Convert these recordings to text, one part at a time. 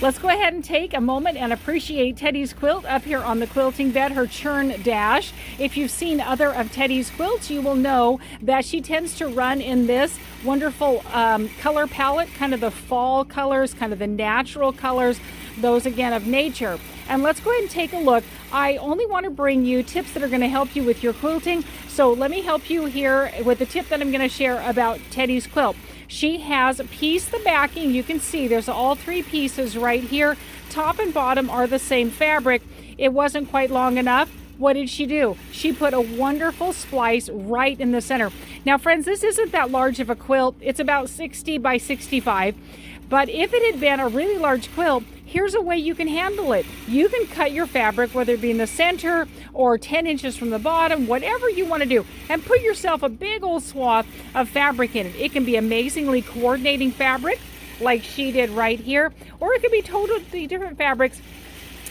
Let's go ahead and take a moment and appreciate Teddy's quilt up here on the quilting bed, her Churndash. If you've seen other of Teddy's quilts, you will know that she tends to run in this wonderful color palette, kind of the fall colors, kind of the natural colors, those again of nature. And let's go ahead and take a look. I only want to bring you tips that are going to help you with your quilting. So let me help you here with the tip that I'm going to share about Teddy's quilt. She has pieced the backing. You can see there's all three pieces right here. Top and bottom are the same fabric. It wasn't quite long enough. What did she do? She put a wonderful splice right in the center. Now, friends, this isn't that large of a quilt. It's about 60 by 65. But if it had been a really large quilt, here's a way you can handle it. You can cut your fabric, whether it be in the center or 10 inches from the bottom, whatever you want to do, and put yourself a big old swath of fabric in it. It can be amazingly coordinating fabric, like she did right here, or it could be totally different fabrics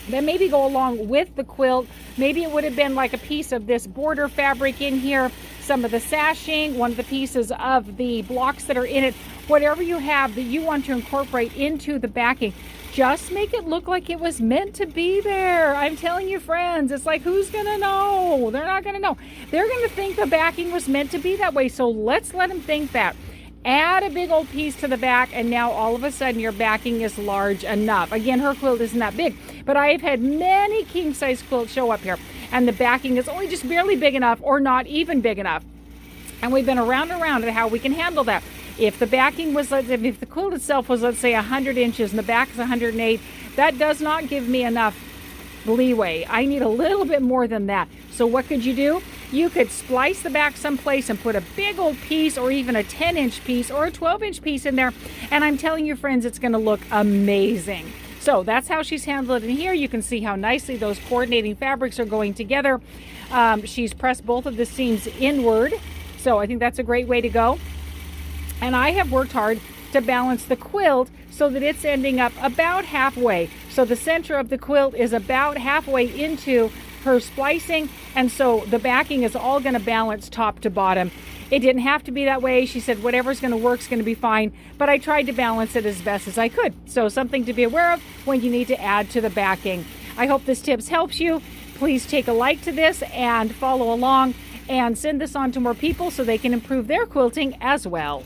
that maybe go along with the quilt. Maybe it would have been like a piece of this border fabric in here, some of the sashing, one of the pieces of the blocks that are in it, whatever you have that you want to incorporate into the backing. Just make it look like it was meant to be there. I'm telling you, friends, it's like, who's gonna know? They're not gonna know. They're gonna think the backing was meant to be that way. So let's let them think that. Add a big old piece to the back, and now all of a sudden your backing is large enough. Again, her quilt isn't that big, but I've had many king size quilts show up here, and the backing is only just barely big enough or not even big enough. And we've been around and around at how we can handle that. If the backing was, if the quilt itself was, let's say 100 inches and the back is 108, that does not give me enough leeway. I need a little bit more than that. So what could you do? You could splice the back someplace and put a big old piece or even a 10-inch piece or a 12-inch piece in there. And I'm telling you, friends, it's going to look amazing. So that's how she's handled it in here. You can see how nicely those coordinating fabrics are going together. She's pressed both of the seams inward. So I think that's a great way to go. And I have worked hard to balance the quilt so that it's ending up about halfway. So the center of the quilt is about halfway into her splicing, and so the backing is all going to balance top to bottom. It didn't have to be that way. She said whatever's going to work is going to be fine, but I tried to balance it as best as I could. So something to be aware of when you need to add to the backing. I hope this tips helps you. Please take a like to this and follow along and send this on to more people so they can improve their quilting as well.